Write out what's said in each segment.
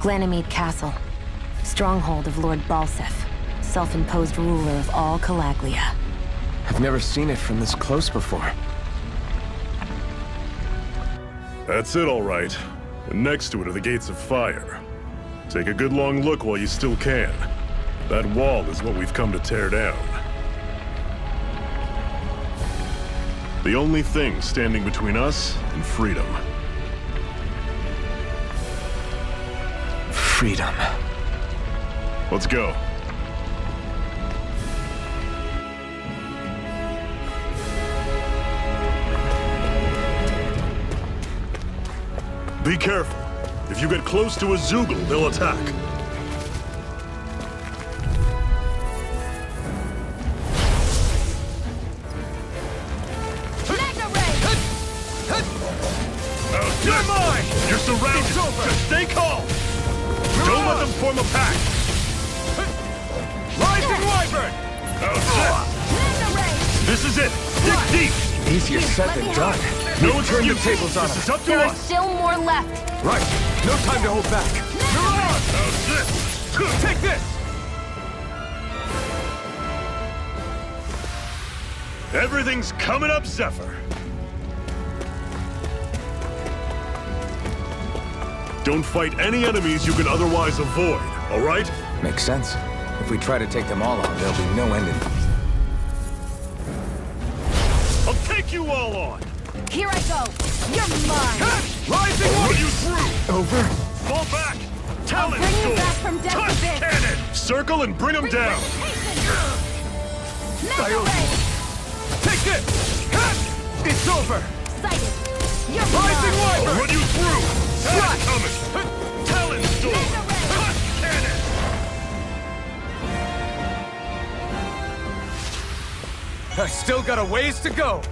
Ganymede Castle. Stronghold of Lord Balsef, self-imposed ruler of all Calaglia. I've never seen it from this close before. That's it, all right. And next to it are the Gates of Fire. Take a good long look while you still can. That wall is what we've come to tear down. The only thing standing between us and freedom. Freedom. Let's go. Be careful. If you get close to a Zoogle, they'll attack. You're mine! You're surrounded! It's over. Just stay calm! Don't let them form a pack! Rising Wyvern! This is it! Dig deep! Easier said than done. No one Turn the excuses. tables on This us. is up to There are us! still more left. Right. No time to hold back. How's this? Take this! Everything's coming up, Zephyr! Don't fight any enemies you could otherwise avoid, all right? Makes sense. If we try to take them all on, there'll be no ending. I'll take you all on! Here I go. You're mine. Rising Put Wyvern! you through! Over? Fall back! Talent bring you Storm! back from death Touch abyss. cannon! Circle and bring them down! Take this! It's over! Sighted. You're Rising mine. I'll Wyvern! run you through! Slash! Coming! Talent Storm! Touch cannon! I still got a ways to go!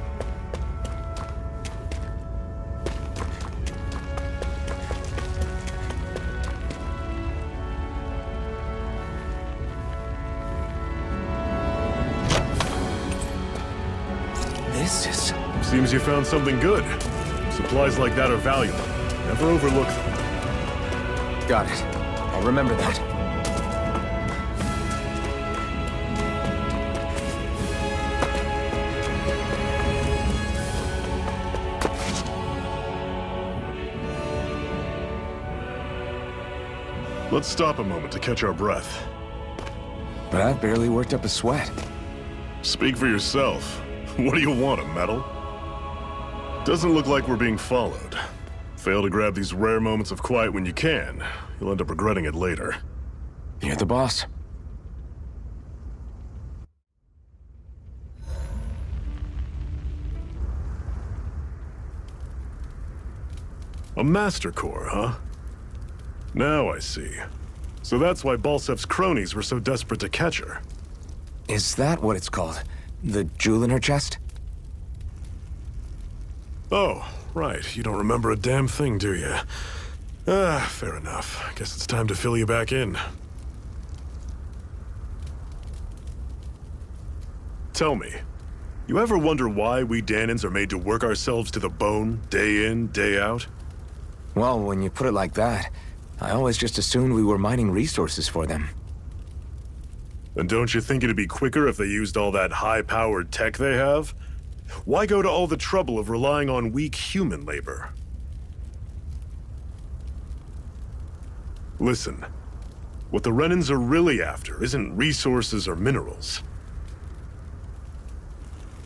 This is... Seems you found something good. Supplies like that are valuable. Never overlook them. Got it. I'll remember that. Let's stop a moment to catch our breath. But I've barely worked up a sweat. Speak for yourself. What do you want, a medal? Doesn't look like we're being followed. Fail to grab these rare moments of quiet when you can, you'll end up regretting it later. You're the boss. A Master Core, huh? Now I see. So that's why Balsef's cronies were so desperate to catch her. Is that what it's called? The jewel in her chest? Oh, right. You don't remember a damn thing, do you? Ah, fair enough. Guess it's time to fill you back in. Tell me, you ever wonder why we Danans are made to work ourselves to the bone, day in, day out? Well, when you put it like that, I always just assumed we were mining resources for them. And don't you think it'd be quicker if they used all that high-powered tech they have? Why go to all the trouble of relying on weak human labor? Listen, what the Renans are really after isn't resources or minerals.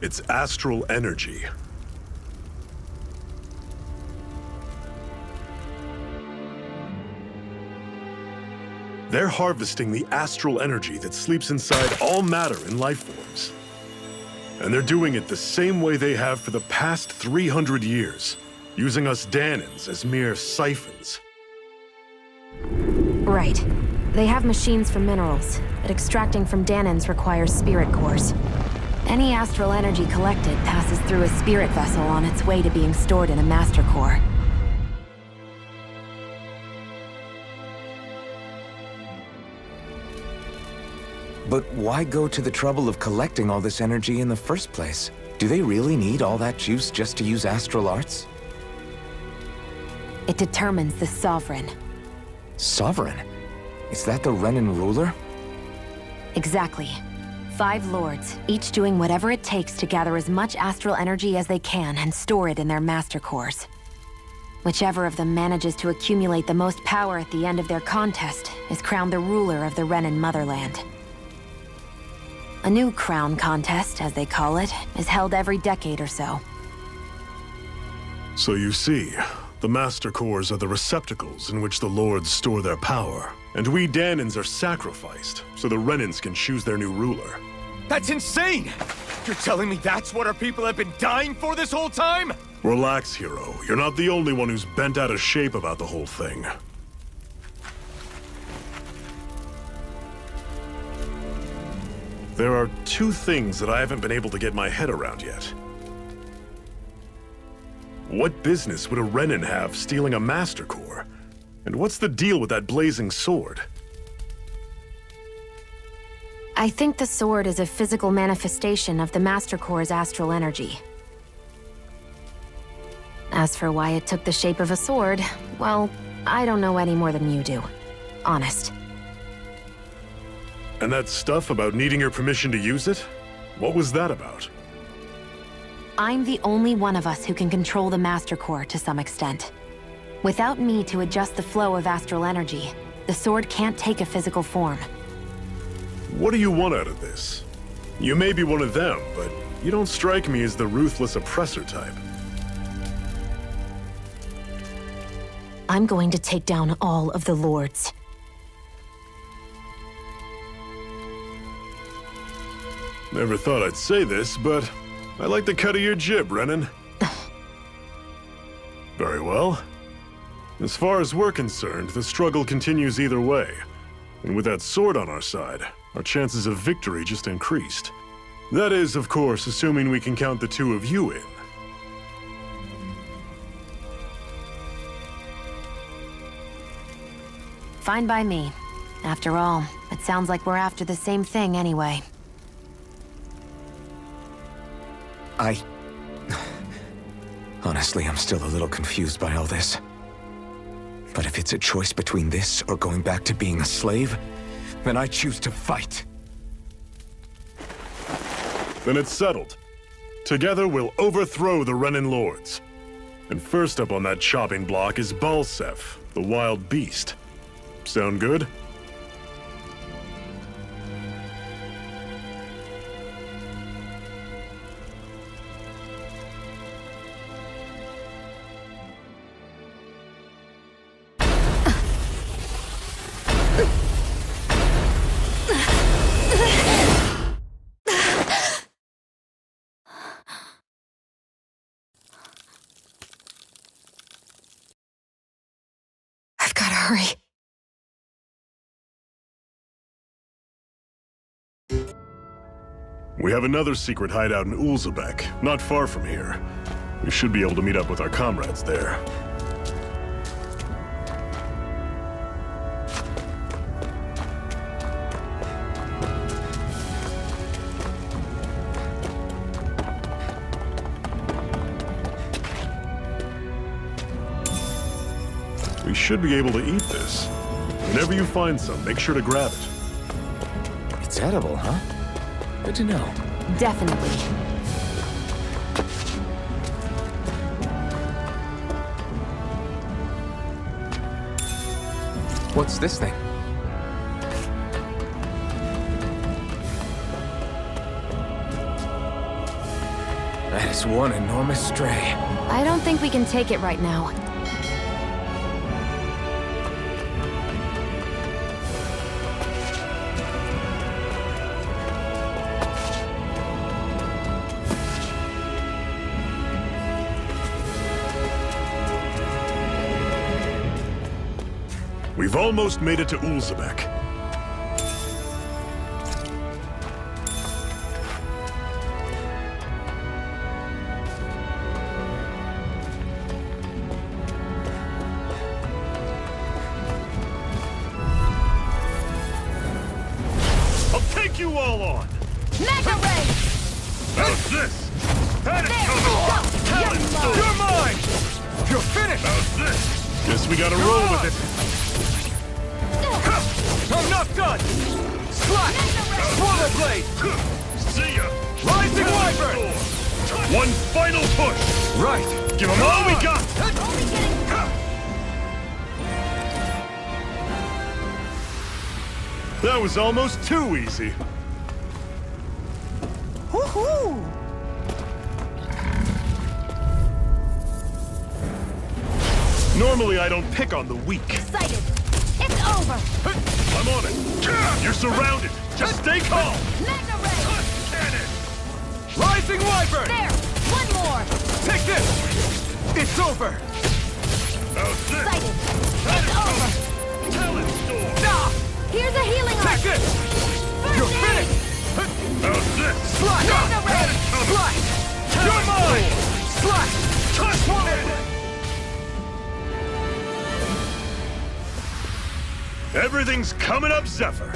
It's astral energy. They're harvesting the astral energy that sleeps inside all matter in life forms. And they're doing it the same way they have for the past 300 years, using us Danans as mere siphons. Right. They have machines for minerals, but extracting from Danans requires spirit cores. Any astral energy collected passes through a spirit vessel on its way to being stored in a master core. But why go to the trouble of collecting all this energy in the first place? Do they really need all that juice just to use astral arts? It determines the Sovereign. Sovereign? Is that the Renan ruler? Exactly. 5 lords, each doing whatever it takes to gather as much astral energy as they can and store it in their master cores. Whichever of them manages to accumulate the most power at the end of their contest is crowned the ruler of the Renan motherland. A new crown contest, as they call it, is held every decade or so. So you see, the Master Cores are the receptacles in which the Lords store their power. And we Danans are sacrificed, so the Renans can choose their new ruler. That's insane! You're telling me that's what our people have been dying for this whole time? Relax, hero. You're not the only one who's bent out of shape about the whole thing. There are 2 things that I haven't been able to get my head around yet. What business would a Renan have stealing a Master Core? And what's the deal with that blazing sword? I think the sword is a physical manifestation of the Master Core's astral energy. As for why it took the shape of a sword, well, I don't know any more than you do. Honest. And that stuff about needing your permission to use it? What was that about? I'm the only one of us who can control the Master Core to some extent. Without me to adjust the flow of astral energy, the sword can't take a physical form. What do you want out of this? You may be one of them, but you don't strike me as the ruthless oppressor type. I'm going to take down all of the lords. Never thought I'd say this, but I like the cut of your jib, Renan. Very well. As far as we're concerned, the struggle continues either way. And with that sword on our side, our chances of victory just increased. That is, of course, assuming we can count the 2 of you in. Fine by me. After all, it sounds like we're after the same thing anyway. Honestly, I'm still a little confused by all this. But if it's a choice between this or going back to being a slave, then I choose to fight. Then it's settled. Together, we'll overthrow the Renan Lords. And first up on that chopping block is Balsef, the wild beast. Sound good? I've gotta hurry. We have another secret hideout in Ulzebek, not far from here. We should be able to meet up with our comrades there. We should be able to eat this. Whenever you find some, make sure to grab it. It's edible, huh? Good to know. Definitely. What's this thing? That is one enormous stray. I don't think we can take it right now. We've almost made it to Ulzebek. I'll take you all on! Mega Ray! How's this? That is There, coming! go! You're mine! You're finished! How's this? Guess we gotta roll with it. I'm not done! Slash! Swallow blade! See ya! Rising Wyvern! One final push! Right! Give them all we got! That was almost too easy. Woohoo! Normally I don't pick on the weak. Excited. It's over. I'm on it. You're surrounded. Just stay calm. Mega Ray. Cannon! Rising Wyvern! There. One more. Take this! It's over! How's this? Excited. It's over. Talent storm! Ah! Here's a healing Take arc. this! First You're aid. finished! How's this? Slash! Mega Ray. Slash! You're mine! Slash! Touch cannon! Everything's coming up, Zephyr.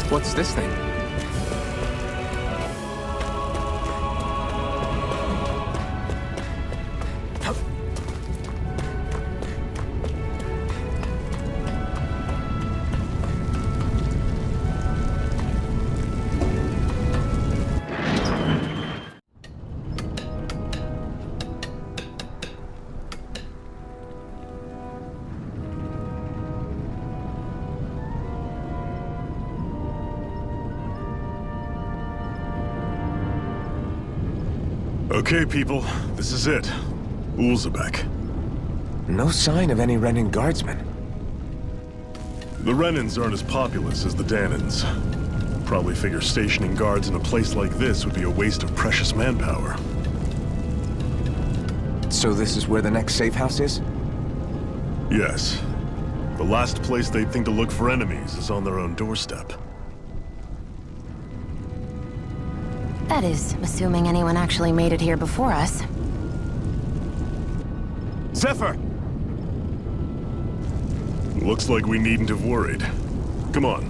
What's this thing? Okay, people, this is it. Ulzebek. No sign of any Renan guardsmen. The Renans aren't as populous as the Danans. Probably figure stationing guards in a place like this would be a waste of precious manpower. So this is where the next safe house is? Yes. The last place they'd think to look for enemies is on their own doorstep. That is, assuming anyone actually made it here before us. Zephyr! Looks like we needn't have worried. Come on.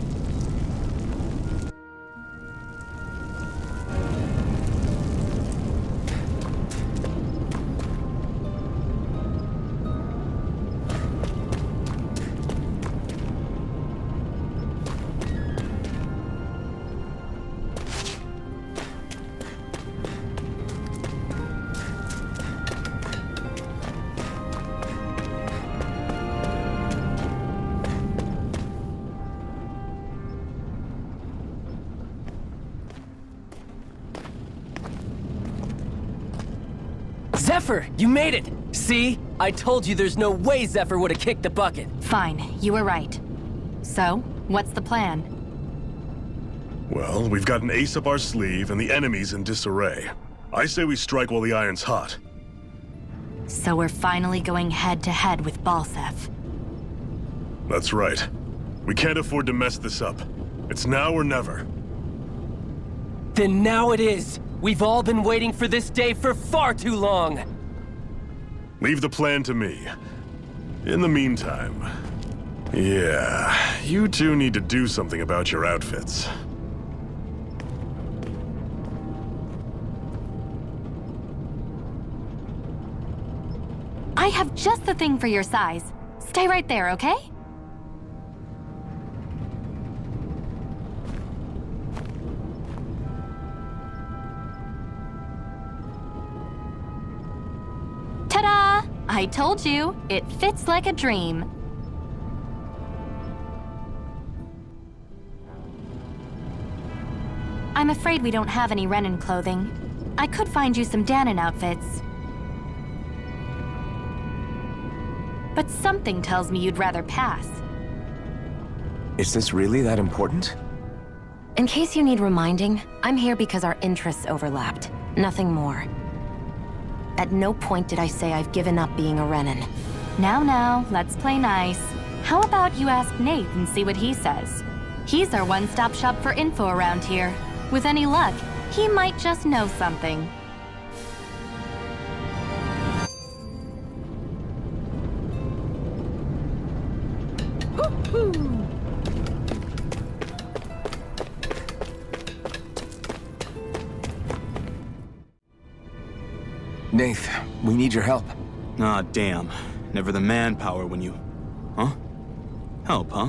Zephyr, you made it! See? I told you there's no way Zephyr would have kicked the bucket. Fine, you were right. So, what's the plan? Well, we've got an ace up our sleeve and the enemy's in disarray. I say we strike while the iron's hot. So we're finally going head-to-head with Balsef. That's right. We can't afford to mess this up. It's now or never. Then now it is! We've all been waiting for this day for far too long! Leave the plan to me. In the meantime... yeah, you two need to do something about your outfits. I have just the thing for your size. Stay right there, okay? Ta-da! I told you, it fits like a dream. I'm afraid we don't have any Renan clothing. I could find you some Danon outfits. But something tells me you'd rather pass. Is this really that important? In case you need reminding, I'm here because our interests overlapped. Nothing more. At no point did I say I've given up being a Renan. Now, let's play nice. How about you ask Nate and see what he says? He's our one-stop shop for info around here. With any luck, he might just know something. Nath, we need your help. Ah, damn. Never the manpower when you... Huh? Help, huh?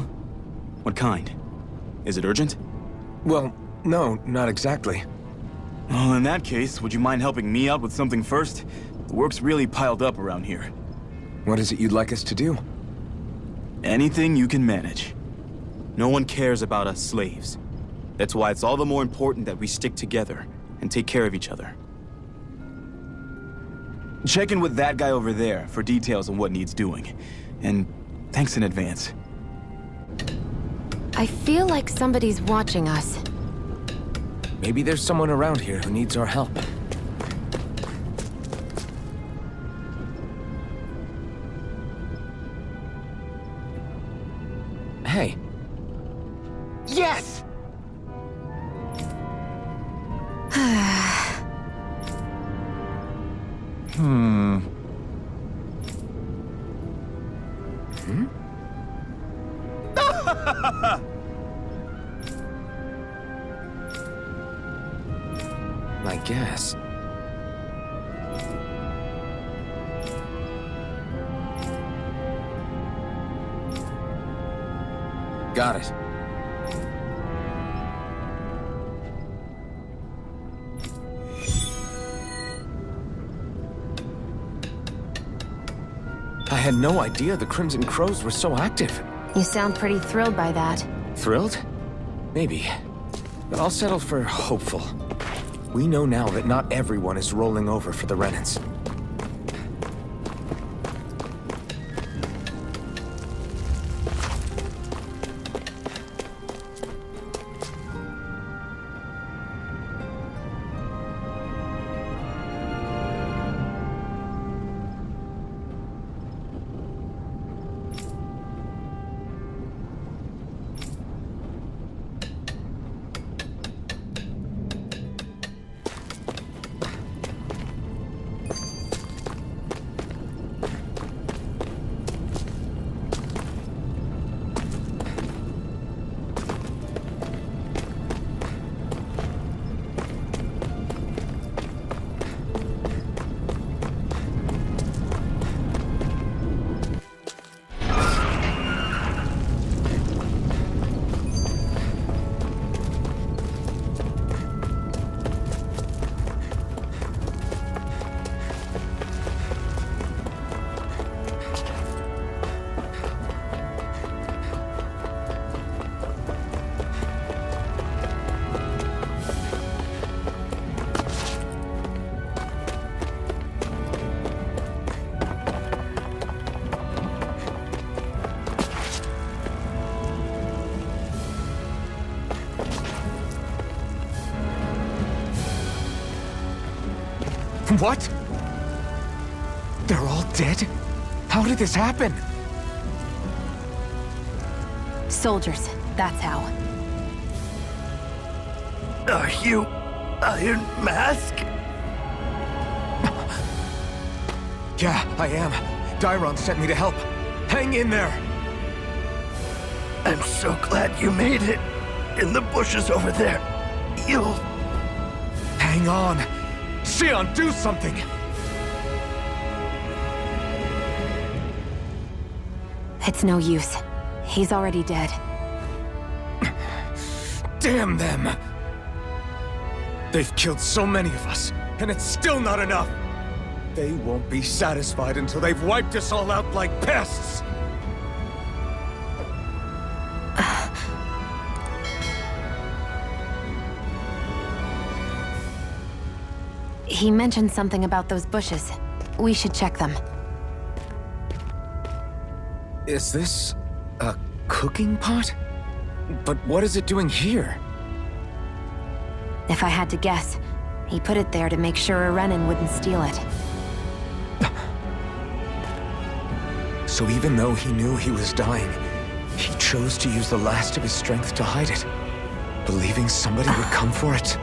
What kind? Is it urgent? Well, no, not exactly. Well, in that case, would you mind helping me out with something first? The work's really piled up around here. What is it you'd like us to do? Anything you can manage. No one cares about us slaves. That's why it's all the more important that we stick together and take care of each other. Check in with that guy over there for details on what needs doing. And thanks in advance. I feel like somebody's watching us. Maybe there's someone around here who needs our help. Hey. Yes! I guess. Got it. I had no idea the Crimson Crows were so active. You sound pretty thrilled by that. Thrilled? Maybe. But I'll settle for hopeful. We know now that not everyone is rolling over for the Renans. What? They're all dead? How did this happen? Soldiers, that's how. Are you Iron Mask? Yeah, I am. Dairon sent me to help. Hang in there! I'm so glad you made it. In the bushes over there. You'll... Hang on! Xion, do something! It's no use. He's already dead. Damn them! They've killed so many of us, and it's still not enough! They won't be satisfied until they've wiped us all out like pests! He mentioned something about those bushes. We should check them. Is this a cooking pot? But what is it doing here? If I had to guess, he put it there to make sure a Renan wouldn't steal it. So even though he knew he was dying, he chose to use the last of his strength to hide it, believing somebody would come for it.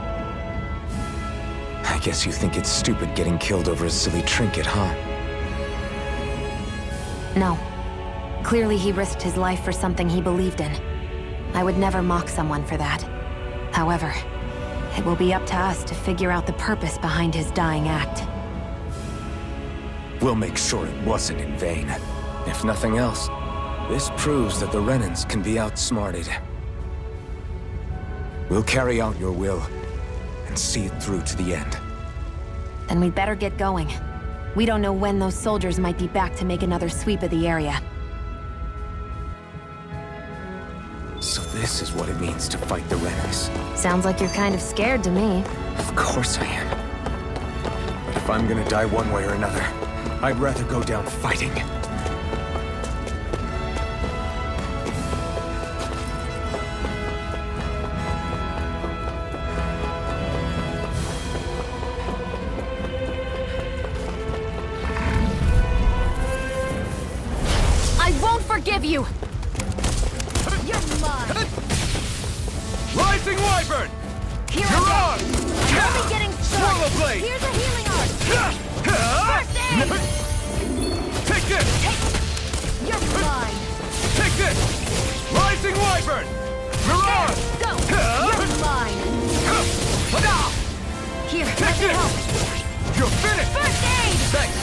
I guess you think it's stupid getting killed over a silly trinket, huh? No. Clearly he risked his life for something he believed in. I would never mock someone for that. However, it will be up to us to figure out the purpose behind his dying act. We'll make sure it wasn't in vain. If nothing else, this proves that the Renans can be outsmarted. We'll carry out your will, and see it through to the end. Then we'd better get going. We don't know when those soldiers might be back to make another sweep of the area. So this is what it means to fight the Renans. Sounds like you're kind of scared to me. Of course I am. But if I'm gonna die one way or another, I'd rather go down fighting. I won't forgive you! You're mine! Rising Wyvern! Here You're I on! go! I'll be getting Swallow started! blade! Here's a healing art! First aid! Take this! You're mine! Take this! Rising Wyvern! Mirage! Go! You're mine! Here, let Take me this! help! You're finished! First aid! Thanks!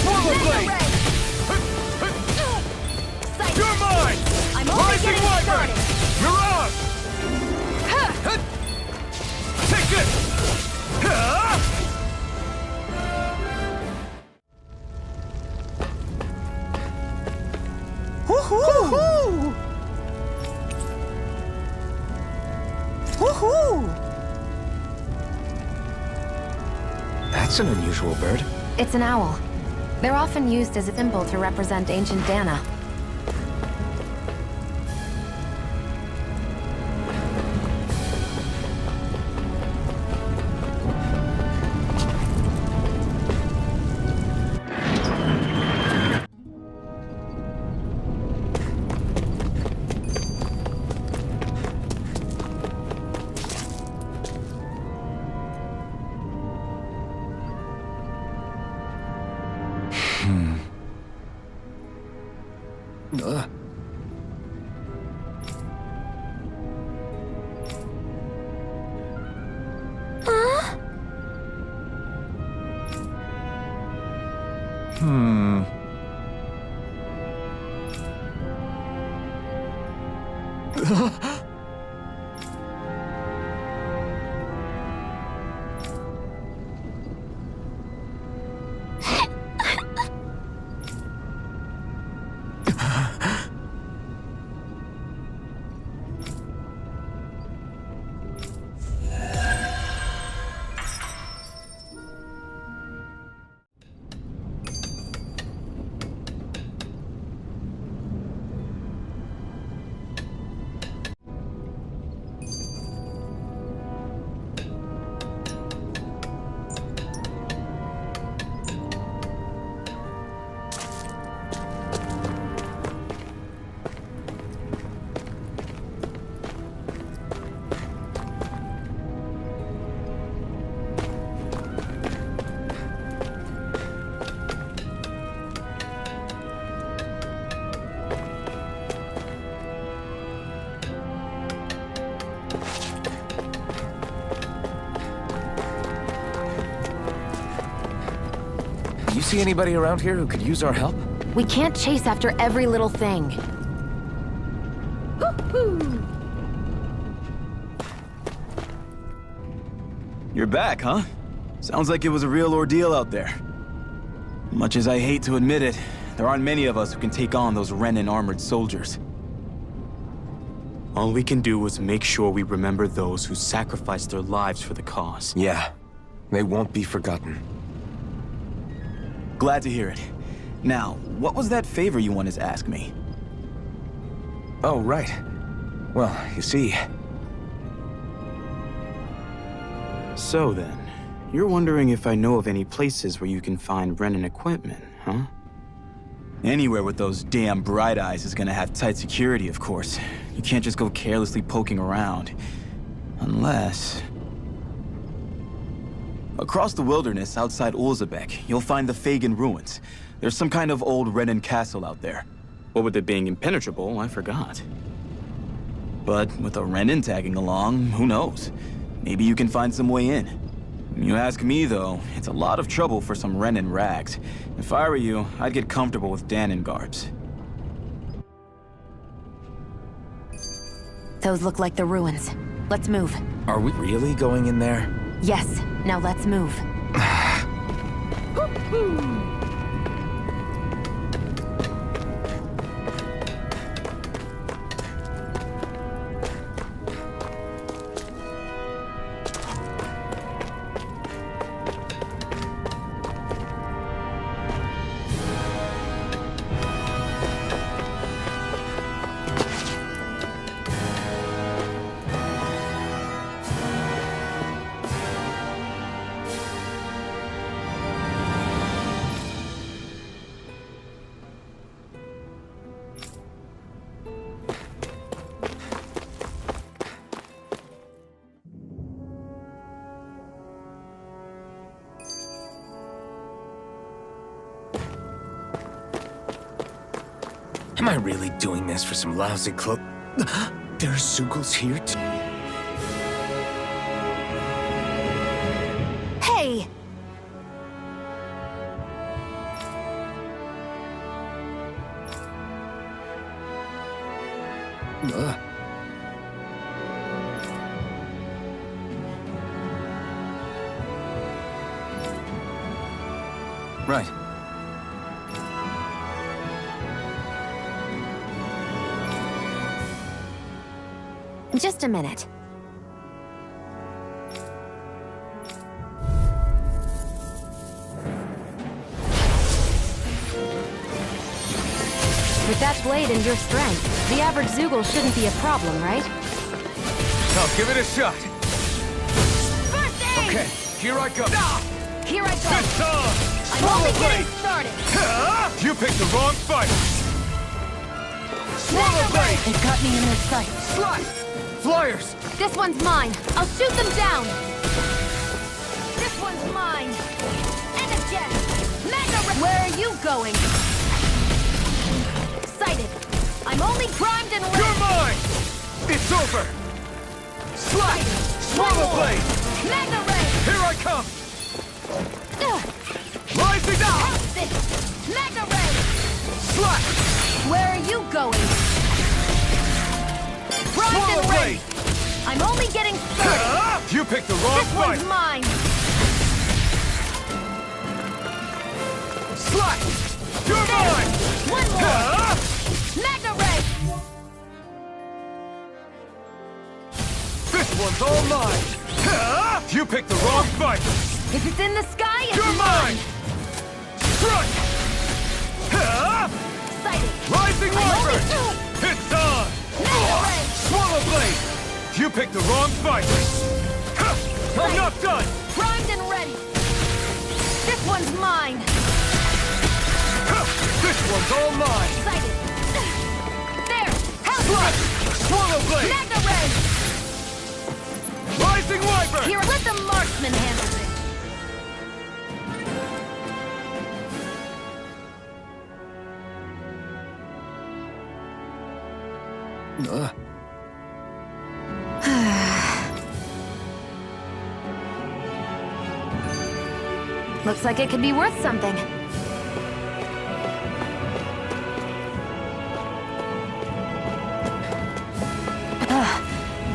Swallow Mega blade! ray! Sight. You're mine! I'm only Rising getting Wyvern! started! Mirage! Take this! Woohoo! Woohoo! That's an unusual bird. It's an owl. They're often used as a symbol to represent ancient Dana. You see anybody around here who could use our help? We can't chase after every little thing. You're back, huh? Sounds like it was a real ordeal out there. Much as I hate to admit it, there aren't many of us who can take on those Renan armored soldiers. All we can do is make sure we remember those who sacrificed their lives for the cause. Yeah, they won't be forgotten. Glad to hear it. Now, what was that favor you wanted to ask me? Oh, right. Well, you see... So then, you're wondering if I know of any places where you can find Renan equipment, huh? Anywhere with those damn bright eyes is gonna have tight security, of course. You can't just go carelessly poking around. Unless... Across the wilderness outside Ulzebek, you'll find the Fagan ruins. There's some kind of old Renan castle out there. What with it being impenetrable, I forgot. But with a Renan tagging along, who knows? Maybe you can find some way in. You ask me, though, it's a lot of trouble for some Ren in rags. If I were you, I'd get comfortable with Danon garbs. Those look like the ruins. Let's move. Are we really going in there? Yes, now let's move. Am I really doing this for some lousy clo- There are Zeugles here too? Hey! Right. Just a minute. With that blade and your strength, the average Zeugle shouldn't be a problem, right? I'll give it a shot. First aid! Okay, here I go. Here I go! It's on! I'm only getting started! You picked the wrong fight! Swallow blade! They've got me in their sight. Slice! Flyers! This one's mine. I'll shoot them down. This one's mine. And again. Where are you going? Sighted. I'm only primed and ready. You're mine! It's over! Slice! Swallow blade! Magna Ray! Here I come! Rising up! Help this! Magna Ray! Slice! Where are you going? Primed Swallow and ready. blade! I'm only getting started. You picked the wrong This fight! one's mine. Slice! You're mine! One more. Magna Ray! This one's all mine! You picked the wrong fight! If it's in the sky, it's You're mine! Strike! Sighted. Rising Wyvern! only- It's on! Magna Ray! Swallow blade! You picked the wrong fight! I'm not done! Primed and ready. This one's mine. This one's all mine! Sighted. There. Help me. Slice! Swallow blade! Magna Ray! Rising Wyvern! Here, let the marksman handle it. Looks like it could be worth something.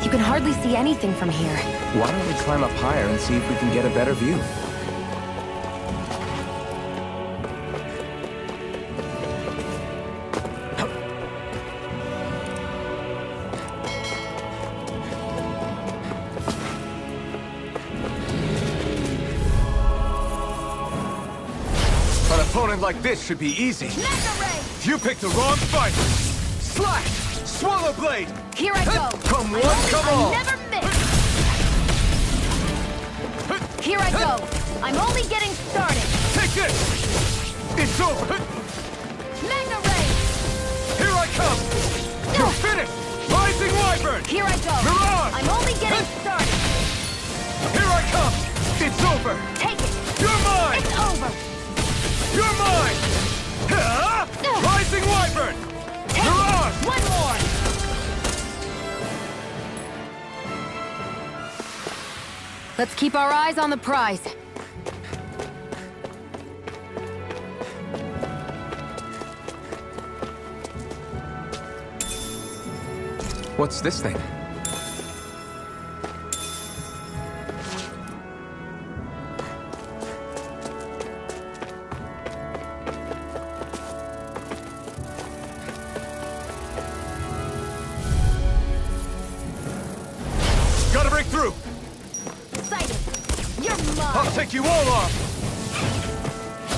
You can hardly see anything from here. Why don't we climb up higher and see if we can get a better view? An opponent like this should be easy. Magna Ray! You picked the wrong fight! Slash! Swallow blade! Here I go! Come one, come all! Never miss! Here I go! I'm only getting started! Take this! It's over! Magna Ray! Here I come! You're finished! Rising Wyvern! Here I go! Mirage! I'm only getting started! Here I come! It's over! Take it! You're mine! It's over! You're mine! Rising Wyvern! Take Mirage! it! One more! Let's keep our eyes on the prize. What's this thing? Gotta break through! Sighted! You're I'll mine! take you all off!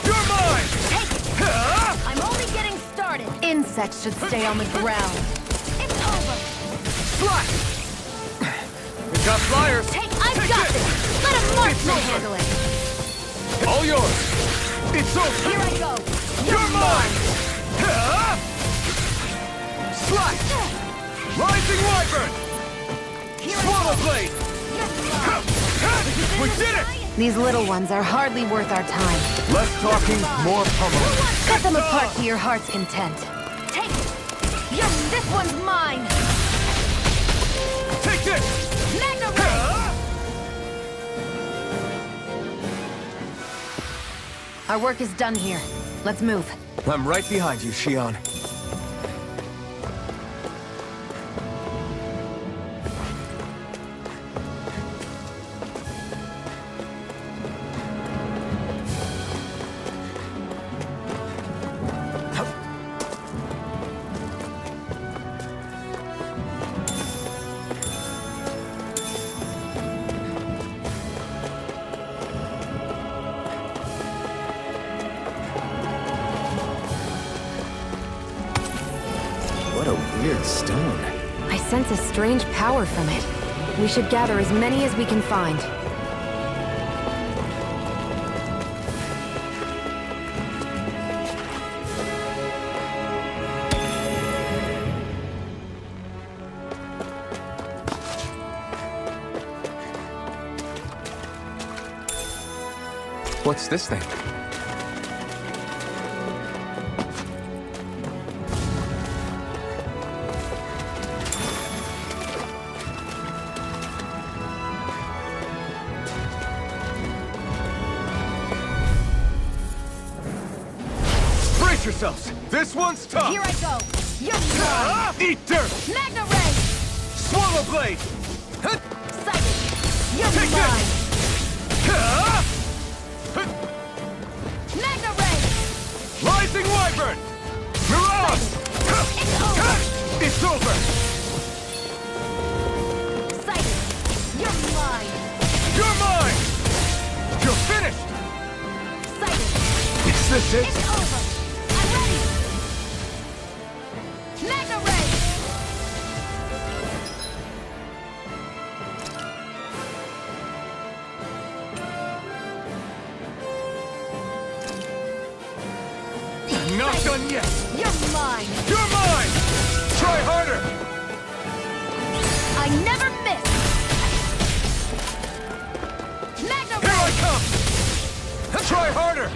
You're mine! Take it! I'm only getting started! Insects should stay on the ground. It's over! Slash! We've got flyers! I've got this! Let a marksman handle it! All yours! It's over! Here I go! You're mine! Slash! Rising Wyvern! Swallow Blade! We did it! These little ones are hardly worth our time. Less talking, more pummeling. Cut them apart to your heart's content. Take it! This one's mine! Take this! Magna Ray! Our work is done here. Let's move. I'm right behind you, Shion. What a weird stone. I sense a strange power from it. We should gather as many as we can find. What's this thing? Brace yourselves! This one's tough! Here I go! You're mine! Eat dirt! Magna Ray! Swallow Blade! Sighted! You're Take mine! this! Magna Ray! Rising Wyvern! Mirage! It's over! It's over! Sighted! You're mine! You're mine! You're finished! Sighted! Is this it? It's over! I'm ready! Magna Ray! I'm not done yet! You're mine! You're mine! Try harder! I never miss! Magna Here I Ray! come! Try harder!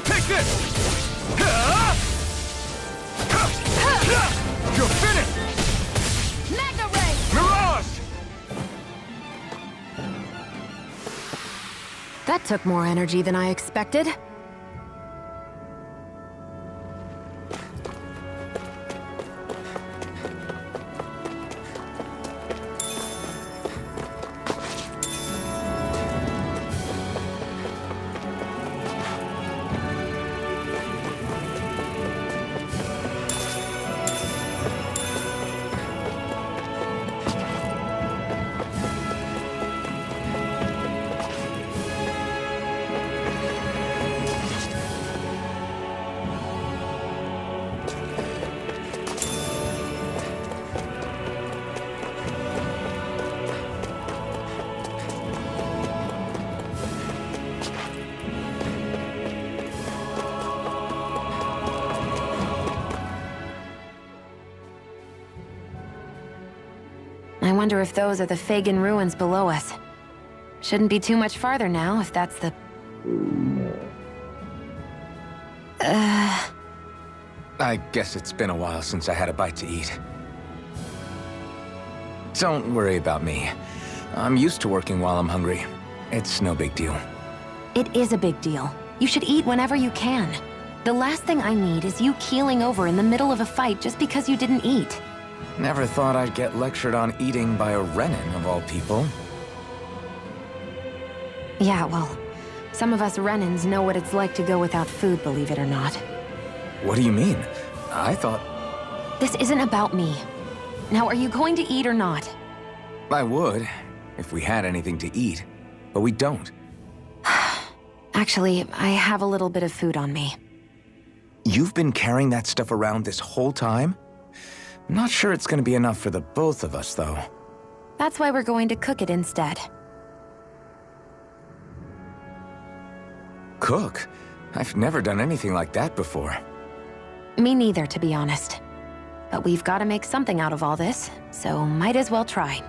Take this! You're finished! Magna Ray! Mirage! That took more energy than I expected. I wonder if those are the Fagin ruins below us. Shouldn't be too much farther now, if that's the... I guess it's been a while since I had a bite to eat. Don't worry about me. I'm used to working while I'm hungry. It's no big deal. It is a big deal. You should eat whenever you can. The last thing I need is you keeling over in the middle of a fight just because you didn't eat. Never thought I'd get lectured on eating by a Renin, of all people. Yeah, well, some of us Renins know what it's like to go without food, believe it or not. What do you mean? I thought... This isn't about me. Now, are you going to eat or not? I would, if we had anything to eat. But we don't. Actually, I have a little bit of food on me. You've been carrying that stuff around this whole time? I'm not sure it's gonna be enough for the both of us, though. That's why we're going to cook it instead. Cook? I've never done anything like that before. Me neither, to be honest. But we've got to make something out of all this, so might as well try.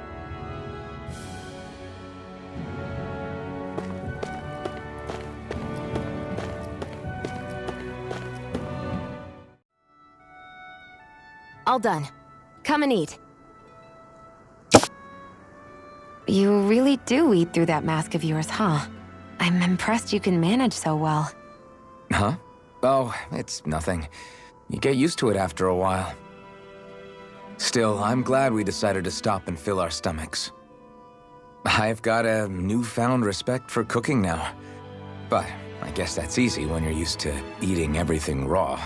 All done. Come and eat. You really do eat through that mask of yours, huh? I'm impressed you can manage so well. Huh? Oh, it's nothing. You get used to it after a while. Still, I'm glad we decided to stop and fill our stomachs. I've got a newfound respect for cooking now. But I guess that's easy when you're used to eating everything raw.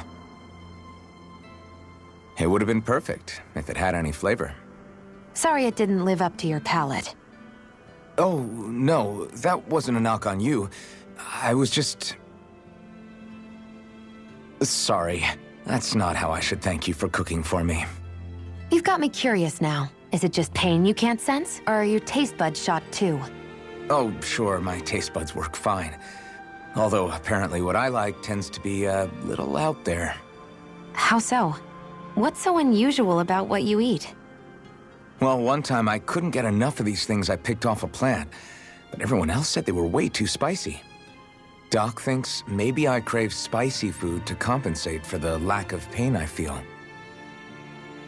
It would have been perfect if it had any flavor. Sorry it didn't live up to your palate. Oh, no, that wasn't a knock on you. I was just... Sorry. That's not how I should thank you for cooking for me. You've got me curious now. Is it just pain you can't sense, or are your taste buds shot too? Oh, sure, my taste buds work fine. Although apparently what I like tends to be a little out there. How so? What's so unusual about what you eat? Well, one time I couldn't get enough of these things I picked off a plant, but everyone else said they were way too spicy. Doc thinks maybe I crave spicy food to compensate for the lack of pain I feel.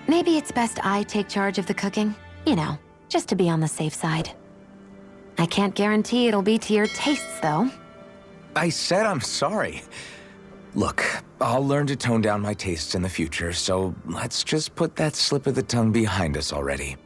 Maybe it's best I take charge of the cooking. You know, just to be on the safe side. I can't guarantee it'll be to your tastes, though. I said I'm sorry. Look, I'll learn to tone down my tastes in the future, so let's just put that slip of the tongue behind us already.